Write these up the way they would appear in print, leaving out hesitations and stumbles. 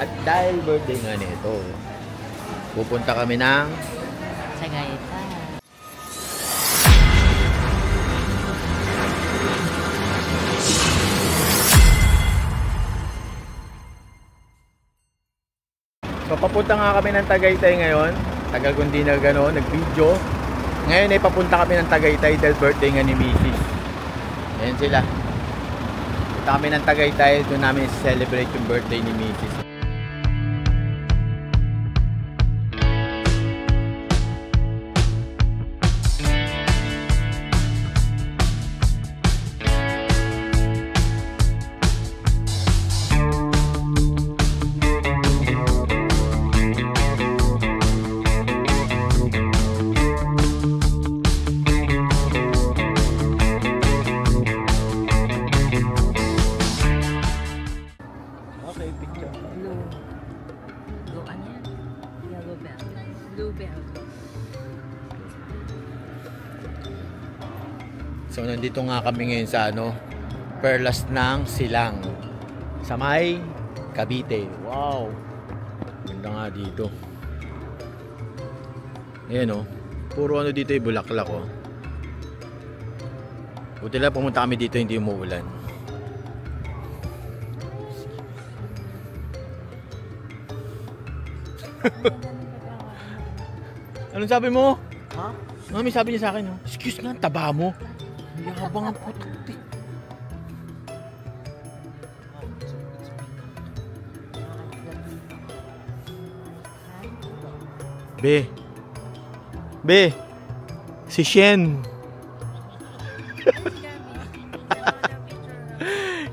At dahil birthday nga nito, pupunta kami ng Tagaytay. So, papunta nga kami ng Tagaytay ngayon. Tagal kong di nag-video. Ngayon ay papunta kami ng Tagaytay dahil birthday nga ni Mrs. Ayan sila. Punta kami ng Tagaytay, doon namin celebrate yung birthday ni Mrs. So nandito nga kami ngayon sa Perlas ng Silang sa may Cavite. Wow! Ganda nga dito. Ayan puro dito yung bulaklak Buti lang pumunta kami dito, hindi umuulan. Anong sabi mo? Ha? Mami, sabi niya sa akin, excuse nga, taba mo. Yabang ang puti. Be, si Shen.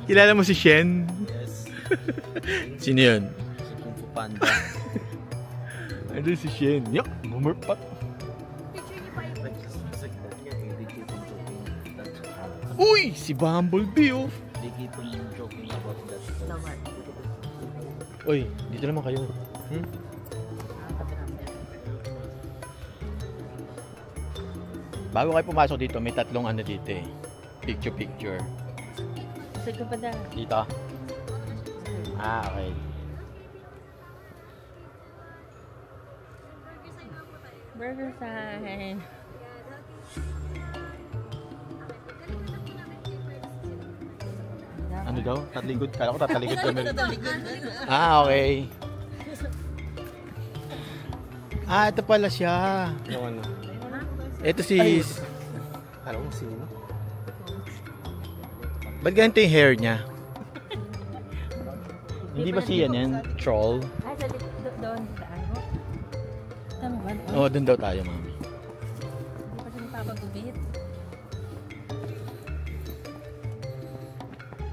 Kilala mo si Shen? Yes. Sino yun? Si Kung Fu Panda. Ano si Shen? Yak, bumurpat. Uy! Si Bumblebee They keep on joking about that. Uy, dito naman kayo. Bago kayo pumasok dito, may tatlong dito Picture. Saan ka pa dahil? Dito? Okay. Burger sign. Ano daw? Tatligod? Kala ko tataligod kami. Okay. Ito pala siya. Ano? Ito si... Alam mo sino? Ba't ganito yung hair niya? Hindi ba siya yan? Troll? Doon sa ano? Tama ba? Oo, doon daw tayo, mami. Hindi pa siya napapagubit.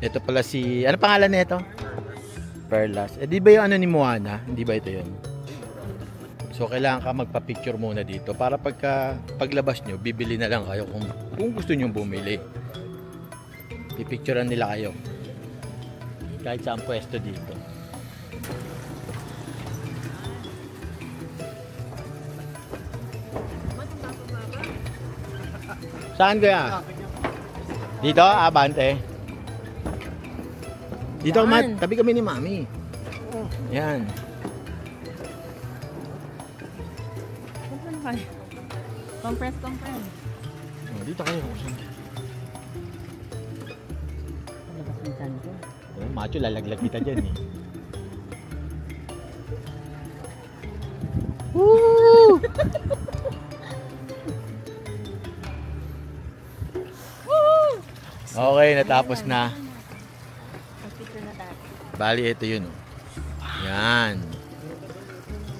Ito pala si... Ano pangalan na ito? Perlas. Di ba yung ni Moana? Hindi ba ito yun? So, kailangan ka magpa-picture muna dito para paglabas nyo, bibili na lang kayo kung gusto nyo bumili. Pipicturean nila kayo. Kahit saan pwesto dito. Saan kaya? Dito, Abante. Dito, Mat. Tabi kami ni Mami. Yan. Compress. Dito kayo. Palabas ng chan ko. Macho, lalaglag kita dyan Woo! Okay, natapos na. Bali, ito yun. Yan.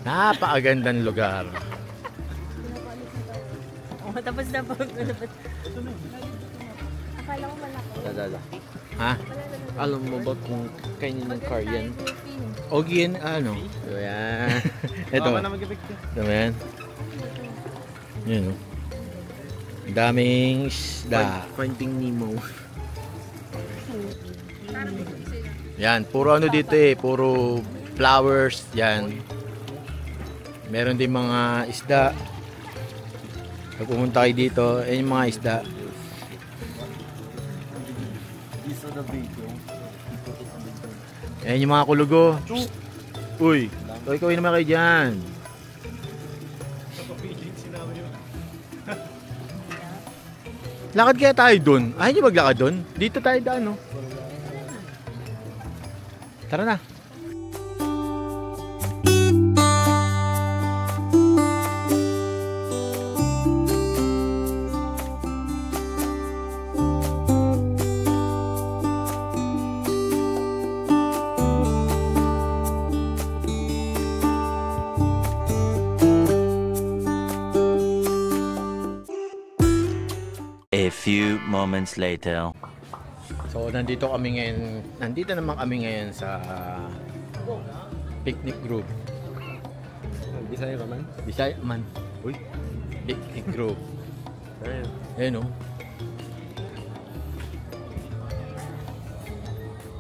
Napakagandang lugar. Tapos na po. Akala ko malaki. Dadala. Ha? Alam mo ba kung kainin ng car yan? Ogin, ano? Yan. Ito. Ito ba yan? Yan, daming isda. Finding Nemo. Yan, puro dito puro flowers, yan. Meron din mga isda. Pag pumunta kayo dito, yung mga isda. Ayan yung mga kulugo. Uy, ikaw naman kayo dyan. Lakad kaya tayo dun? Ayaw nyo maglakad dun? Dito tayo daan, no? Tara na. A few moments later. So nandito naman kami ngayon sa picnic group. Bisaya ka man? Bisaya man. Uy. Picnic group. Ayun. Ayun o.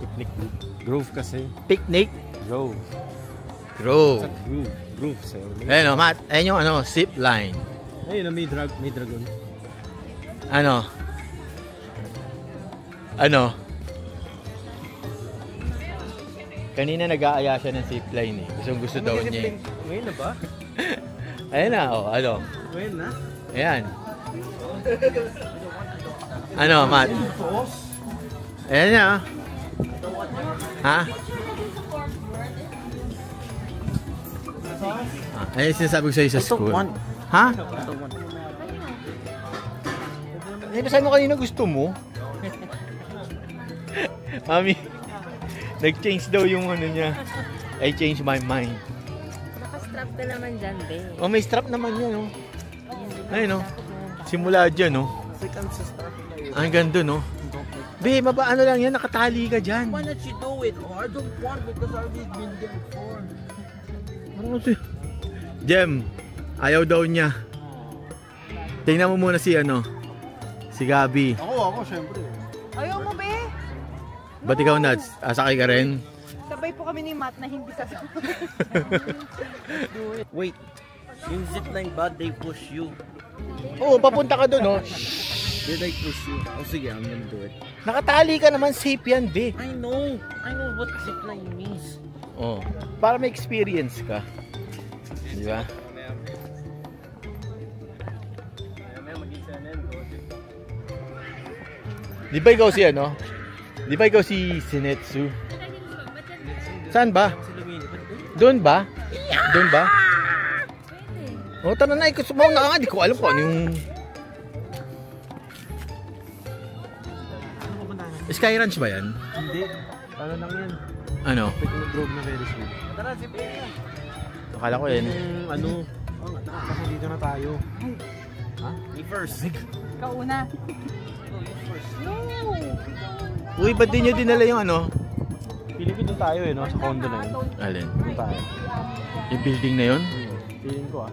Picnic group. Grove kasi. Picnic Grove. group. Sa groove. Groove sa'yo. Ayun o, Matt. Ayun yung zip line. Ayun, may dragon. Ano? Kanina nag-aaya siya ng zip line eh. Gusto daw niya eh. Ngayon na ba? Ayun na, Ngayon na? Ayan. Matt? Ayan na. Ha? Ayun yung sinasabi ko sa'yo sa school. Ha? Sabi mo kanina gusto mo? Mami, nag-change daw yung niya. I changed my mind. Naka-strap ka naman dyan, be. Oh, may strap naman yan, oh. Ayun, oh. Simula dyan, oh. Second sa start na yun. Ang ganda, no? Be, ano lang yan, nakatali ka dyan. Why not you do it? Oh, I don't want because I've been there before. Ano si Jem, ayaw daw niya. Tingnan mo muna si si Gabi. Ako, syempre. Ayaw mo, be? Ba't ikaw, Nats? Asakay ka rin? Sabay po kami ni Matt na hindi sabi ko. Wait. Yung zipline ba, they push you? Oo, papunta ka doon, oh. Did I push you? Oh, sige, I'm gonna do it. Nakatali ka naman, safe yan, be. I know what zipline means. Oh, para may experience ka. Di ba? Di ba ikaw si Sinetsu? Saan ba? Doon ba? Doon ba? O, tara na, ikot sumaw na nga. Di ko alam kung ano yung... Sky Ranch ba yan? Hindi. Ano lang yan? Ano? Picnic grove na very sweet. Tara, zipline na. Akala ko yan. Kasi dito na tayo. Ha? Me first. Ikaw una. Uy, ba't di nyo dinala yung Pilipin doon tayo no? Sa condo na yun. Alin? Doon tayo. Yung building na yun? Feeling ko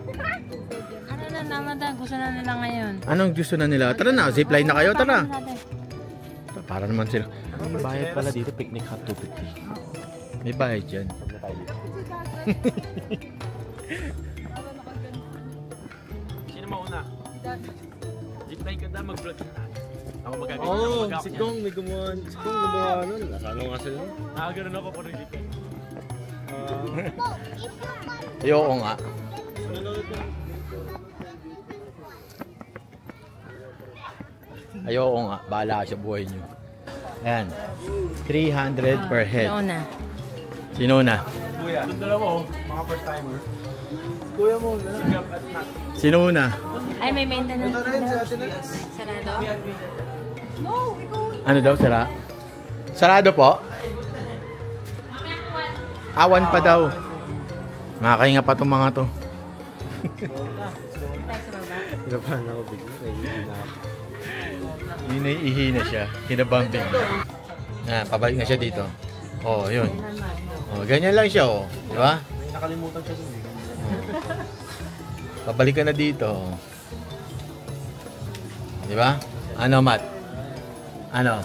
Ano na naman tayo, gusto na nila ngayon. Anong gusto na nila? Tara na, zipline na kayo, tara. Para naman sila. May bayad pala dito, picnic hut 250. May bayad dyan. Sino mauna? Zipline ka na, mag-vlog ka na. Ako magagawa. Si Kong may gumawa. Si Kong gumawa nun. Nasano nga sila? Ganun ako pa rin dito. Ayoko nga. Ayoko nga. Bahala ka sa buhay nyo. Ayan. 300 per head. Una. Sino na? Kuya. Doon dalawa mga first timer. Kuya mo, nagap at not. Sino na? Ay, may maintenance. Ito rin, sa atin na. Sarado? Ano daw, sara? Sarado po? Awan pa daw. Makakahinga pa itong mga to. Hirapan ako bigla. Ihi na siya. Kinabumping. Pabalik na siya dito. Oh, yun. Oh, ganyan lang siya, oh. Di ba? May nakalimutan siya dun. Pabalik ka na dito. Di ba? Ano, Matt? Ano?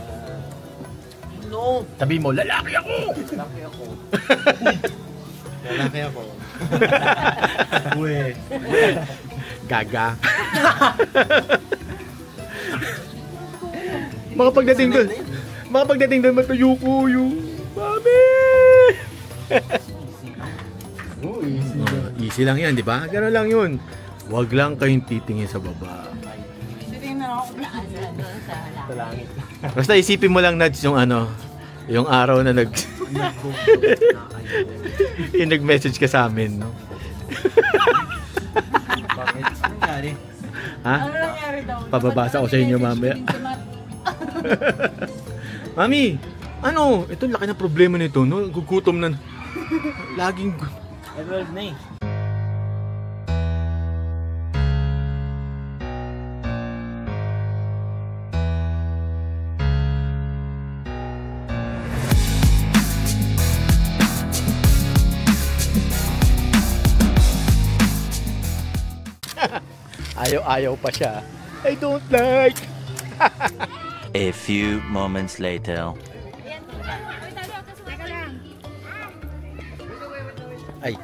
No! Sabi mo, lalaki ako! Lalaki ako. Lalaki ako. Uwe. Gaga. Mga pagdating doon, matuyo ko yung Mami! Easy lang yan, di ba? Gano'n lang yun. Huwag lang kayong titingin sa baba. Titingin na ako. Sa langit. Basta isipin mo lang, Nads, yung ano, yung araw na yung nag-message ka sa amin, no? Bakit? Anong nangyari? Ha? Ano nangyari daw? Pababasa ko sa inyo mamaya. Mami, ano? Ito laki na problema nito, no? Gugutom na. Laging... Emerald na eh. Ayaw pa siya. I don't like. A few moments later. Ay.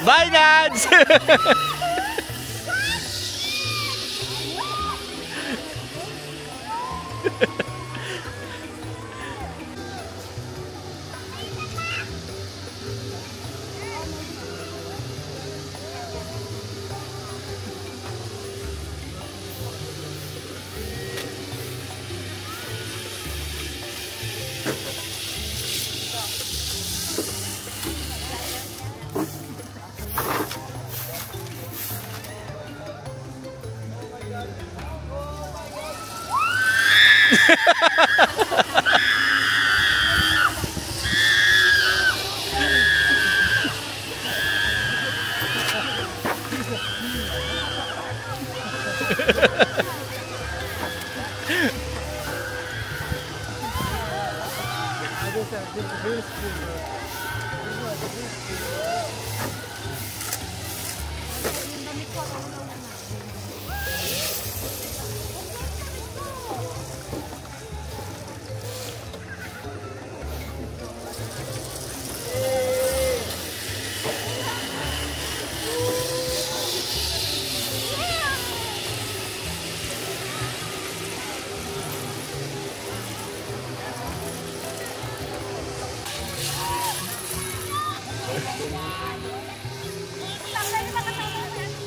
Bye, Nads!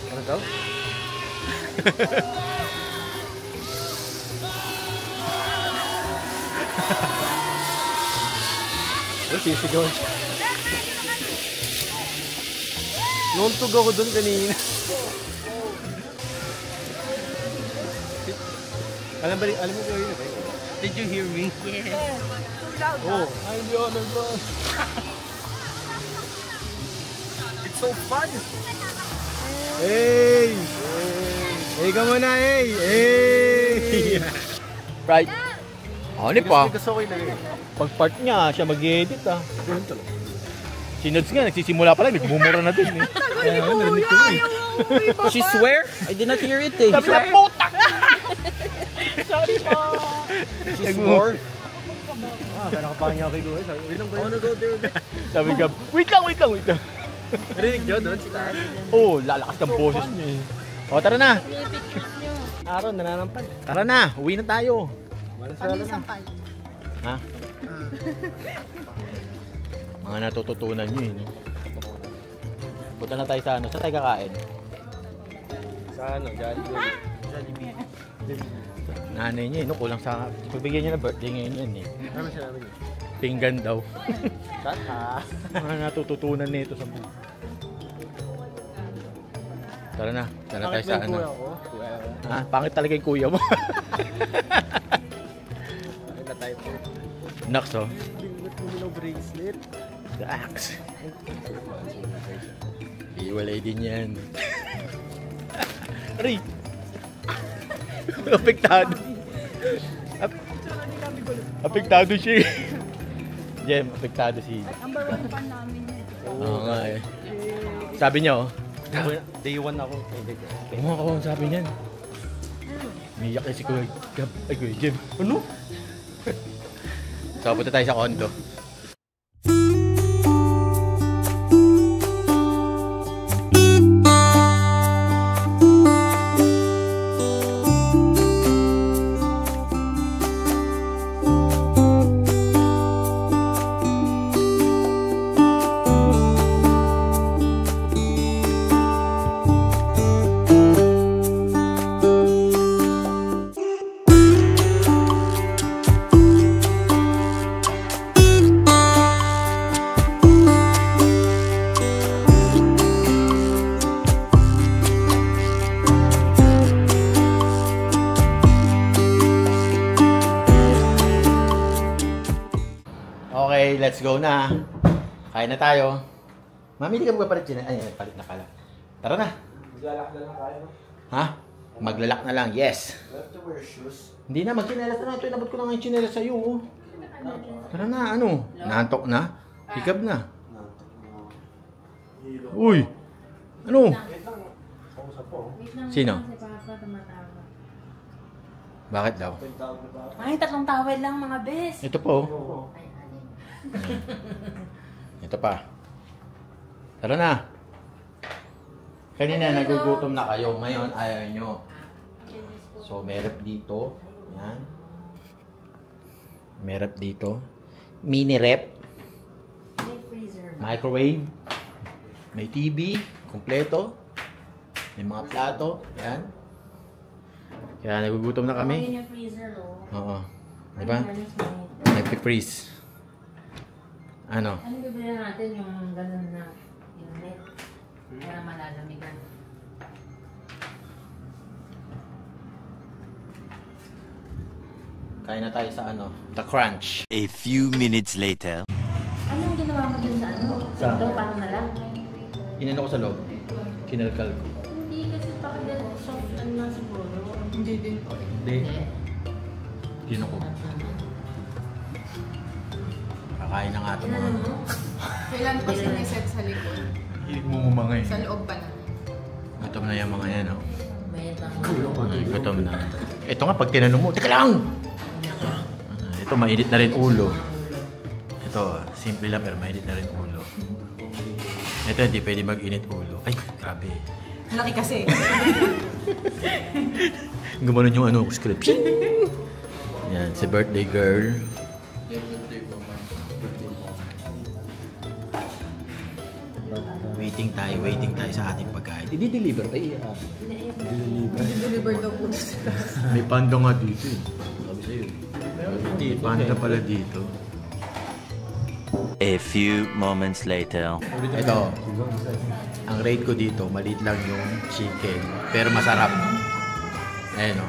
Ano daw? Sisigaw siya. Nuntog ako dun kanina. Alam mo ko yun, eh? Did you hear me? Too loud. Oh, I'm the honor bro. It's so fun! Hey! Hey ka muna, hey! Hey! Right. Ano pa? Gusto ko yun eh. Pag part niya, siya mag-edit ah. Si Nods nga, nagsisimula pa lang, nagmumura na din eh. Kaya narinig ko eh. She swear? I did not hear it eh. Sabi na puta! Sorry po. She swore? Kaya nakapahinga kay Kuya. Sabi, wait lang ba I wanna go there. Sabi ka, wait lang. Narinig nyo doon si Tati? Oo, lalakas ng boses niya eh. O, tara na. Araw, nananampal. Tara na, uwi na tayo. Ano yung sampal? Ha? Mga natututunan nyo eh. No? Punta na tayo sa ano. Saan tayo kakain? Sa ano, Jollibee. Nanay niya eh, no? Kulang sa... Pagbigyan niya na birthday ngayon yan eh. Ano sinabi niyo? Pinggan daw. Tata. Mga natututunan nito sa buhay. Tara na. Tara tayo sa ano. Ha? Pangit talaga yung kuya mo. Nakita tayo po. Naks oh. Bracelet. The axe. Iwalay din yan. Aray! Apektado. Apektado siya. Jem, apektado si... Number 1 fan namin yun. Oo nga eh. Sabi niya oh. Day 1 ako. Ano ako ang sabi niyan? Umiyak na si Kuya Gab. Ay, Kuya Jem. Ano? So, punta tayo sa condo. Okay, let's go na. Kain na tayo. Mami, hindi ka magpapalit dyan. Ay, palit na pala. Tara na. Maglalak na lang tayo, no? Ha? Maglalak na lang, yes. We have to wear shoes. Hindi na, magchinelas na. Ito, inabot ko na nga yung chinelas sa'yo. Oh. Tara na, ano? Naantok na? Hikab na. Uy! Ano? Sino? Bakit daw? Ay, 3 towel lang mga bes. Ito po. Ito pa. Tara na. Kanina nagugutom na kayo. Ngayon ayaw nyo. So may rep dito. Yan. May rep dito. Mini rep. Microwave. May TV. Kompleto. May mga plato. Yan. Kaya nagugutom na kami. Ayun yung freezer, oh. Oo. Diba? Nagpi-freeze. Ano? Ano bibili natin yung gano'n na unit? Para malalamigan. Kain na tayo sa ano? The Crunch. A few minutes later. Anong ginawa mo dun sa ano? Sa? Ito, paano na lang? Inano ko sa loob. Kinalkal ko. Hindi kasi pakadal soft ano na siguro. Hindi din po. Hindi. Gino ko. Kakain na nga ito mga. Kailan po siya may set sa likod? Hilig mo mumangay. Sa loob pa na. Gutom na yung mga yan, oh. Bayad lang. Gutom na. Ito nga, pag tinanong mo, teka lang! Ito, mainit na rin ulo. Ito, simple lang pero mainit na rin ulo. Ito, hindi pwede mag-init ulo. Ay, grabe. Laki kasi. Gumanon yung ano, script. Yan, si birthday girl. Waiting tayo sa ating pagkain. I-deliver tayo. Deliver daw po. May panda nga dito eh. Sabi sa'yo eh. Hindi, panda pala dito. A few moments later. Ito, ang rate ko dito, maliit lang yung chicken. Pero masarap. Ayan o.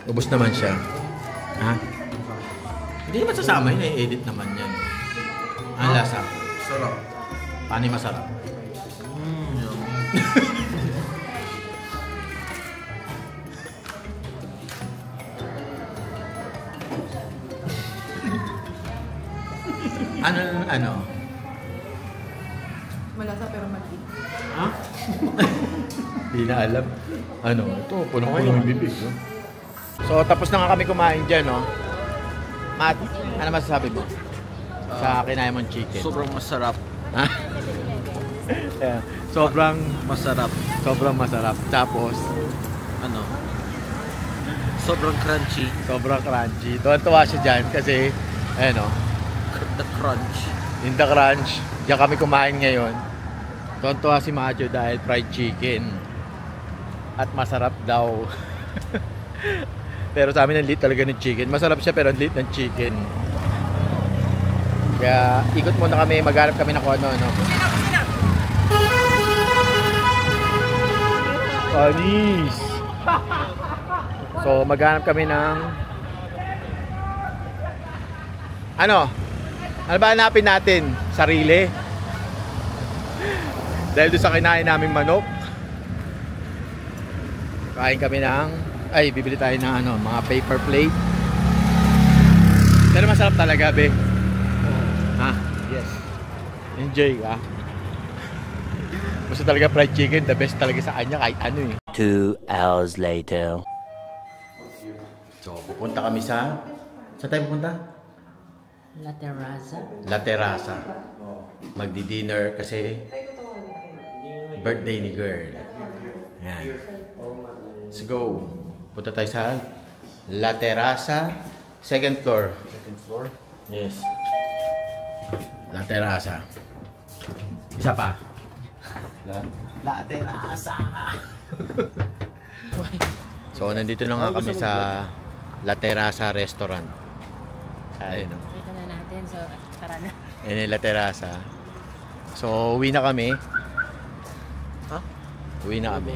Ubus naman siya. Ha? Hindi naman sasama yun, i-edit naman yan. Ang lasa. Sarap. Paano yung masarap? Ano? Malasa pero maliit. Ha? Hindi na alam. Ano? Ito, punong-puno yung bibig. No? So, tapos na nga kami kumain dyan, no? Matt, ano masasabi mo? Sa kinain mong chicken. Sobrang masarap. Ha? Yeah. Sobrang masarap. Tapos, Ano? Sobrang crunchy. sobrang crunchy. Tuwan-tuwa siya dyan kasi, ayan, no? The crunch. In the crunch. Diyan kami kumain ngayon. Tuwan-tuwa si Macho dahil fried chicken. At masarap daw. Pero sa amin ang liit talaga ng chicken. Masarap siya pero ang liit ng chicken. Kaya ikot muna kami, maghanap kami ng kung ano. Panis! So maghanap kami ng ano ba hanapin natin? Sarili? Dahil doon sa kinain namin manok. Kain kami bibili tayo ng mga paper plate. Pero masarap talaga, be. Ha? Yes. Enjoy ka. Basta talaga fried chicken, the best talaga sa kanya kahit ano eh. 2 hours later. So, pupunta kami saan tayo pupunta? La Terraza. La Terraza. Magdi-dinner kasi birthday ni girl. Yan. Let's go. Punta tayo sa La Terraza, second floor. Second floor? Yes. La Terraza. Isa pa. La Terraza. So, nandito na nga kami sa La Terraza Restaurant. Ayun, no? Ito na natin. So, tara na. Ayun yung La Terraza. So, uwi na kami. Ha? Uwi na kami.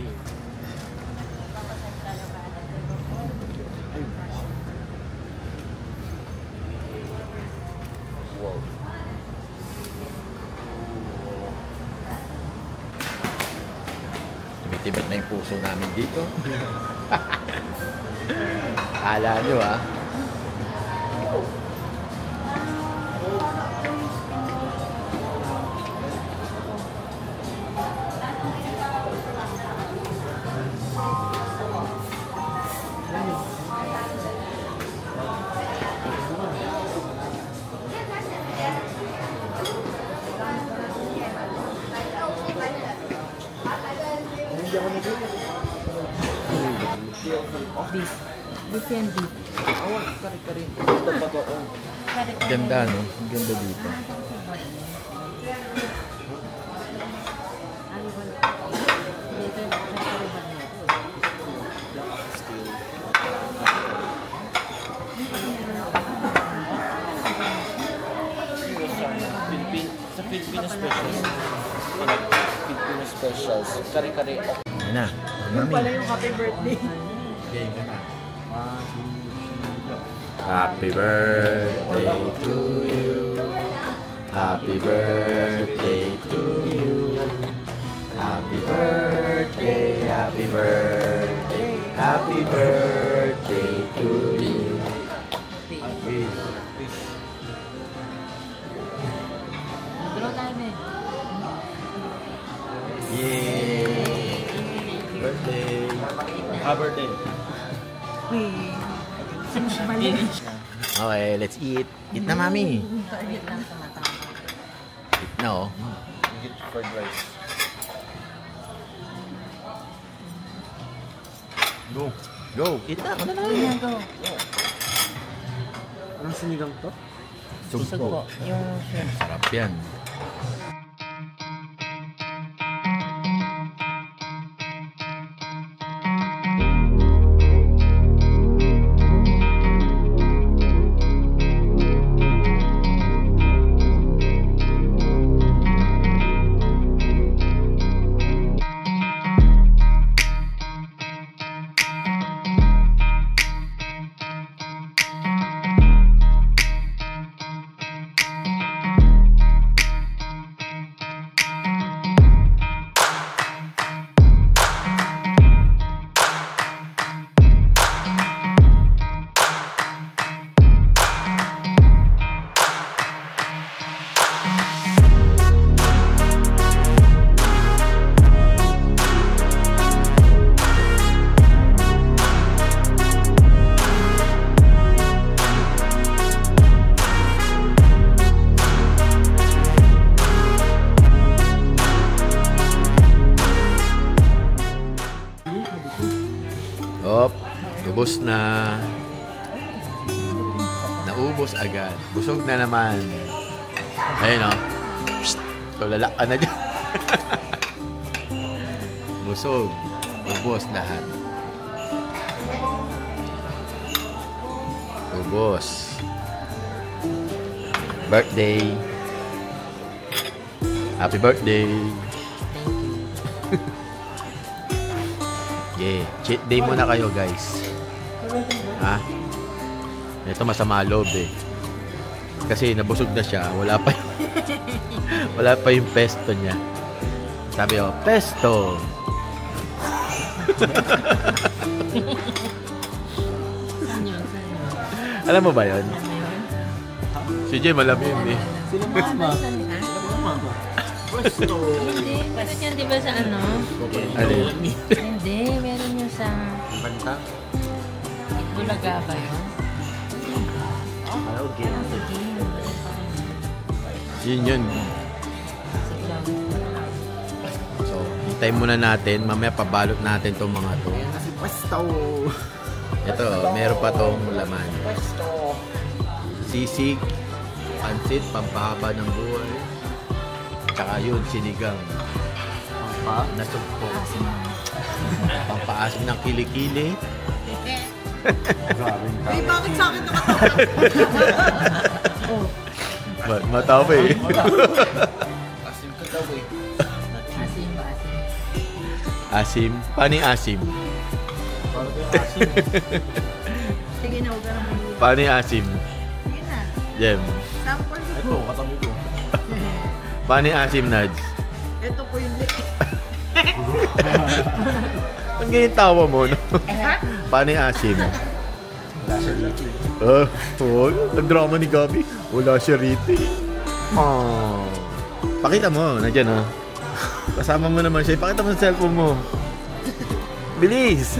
Tumitibet na yung puso namin dito. Akala nyo ah. Beef. Beef yan, beef. Ganda, no? Ang ganda dito. Sa Filipino specials. Filipino specials. Kare-kare. Ayan na. Yung pala yung happy birthday. Okay, ganda. Happy birthday to you. Happy birthday to you. Happy birthday, happy birthday, happy birthday to you. Draw tayo eh. Yay! Birthday! Happy birthday! Okay, let's eat. Eat na, mami. Target lang sa mata. Eat na, oh. Get fried rice. Go. Go. Eat na. Ano na? Ayan, go. Anong sinigang to? Sugpo. Yung shrimp. Sarap yan. Op, ubos na. Naubos agad. Busog na naman. Ayun, oh. Psst. Tulala ka na dyan. Busog. Ubos lahat. Ubos. Birthday. Happy birthday. Yeah, cheat day muna kayo, guys. Ha? Ito masama loob eh. Kasi nabusog na siya, wala pa yung pesto niya. Sabi oh, pesto. Saan yun? Saan yun? Alam mo ba yun? Alam mo yun? Si Jay malam yun eh. Sila mama. Saan yun? Pwesto. Hindi. Meron yan di ba sa ano? Ano yun? Hindi. Meron yun sa Banta. Bulaga ba yun? Ayaw, game. Parang sa game. Yun yun. Sa vlog. So, hintayin muna natin. Mamaya pabalot natin tong mga to. Si Pwesto. Ito, meron pa tong laman. Pwesto. Sisig, pansit, pampahaba ng buhay. Tsaka yun, sinigang. Nasugpo. Asin mo. Pampaasim ng kilikili. Ay, bakit sa akin Mata pa eh. Asim ka daw eh. Asin ba? Asin. Asim. Paano yung asim? Sige na, huwag ka naman. Paano yung asim? Sige na. Jem. Sample ko. Ito, katabi ko. Paano yung asim, Nads? Ito po yung Ang ganyan tawa mo, no? Paano yung asim? Oh, nag-drama ni Gabi. Wala siya rito eh. Oh. Pakita mo, nandiyan ha. Kasama mo naman siya. Pakita mo sa cellphone mo. Bilis!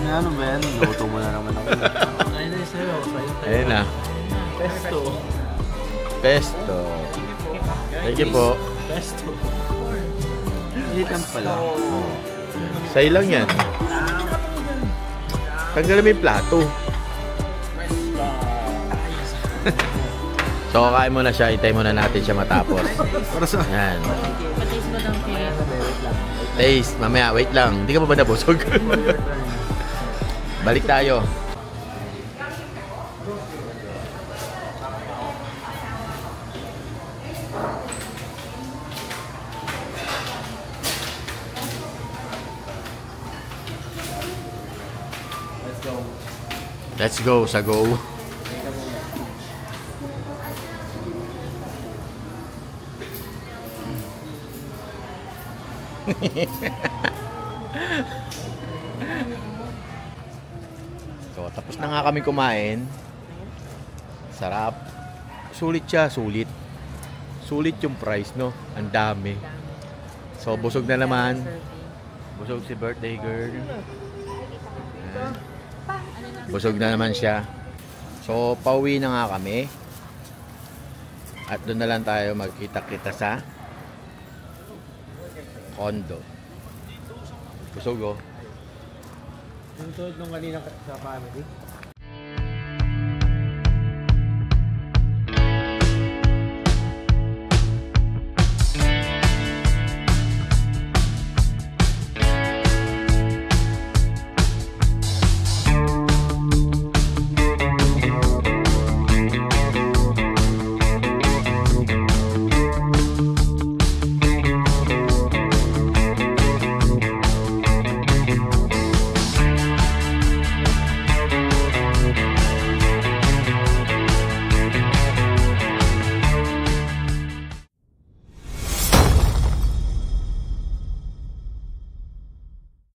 Ano ba yan? Luto mo na naman ako. Ayun na sa'yo. Ayun na. Pesto. Pesto. Thank you po. Pesto. Hindi lang pala. Sa'yo lang yan. Tanggalin mo yung plato. So, kakain muna siya. Itay muna natin siya matapos. Para sa... Yan. Patays mo lang kayo. Taste. Mamaya, wait lang. Hindi ka pa ba nabusog? Balik tayo. Let's go sa go. So, tapos na nga kami kumain. Sarap. Sulit siya, sulit. Sulit yung price, no? Ang dami. So, busog na naman. Busog si birthday girl. Ayan. Busog na naman siya. So, pauwi na nga kami. At doon na lang tayo magkita-kita sa condo. Busog oh. Yung tulad nung kanina sa family.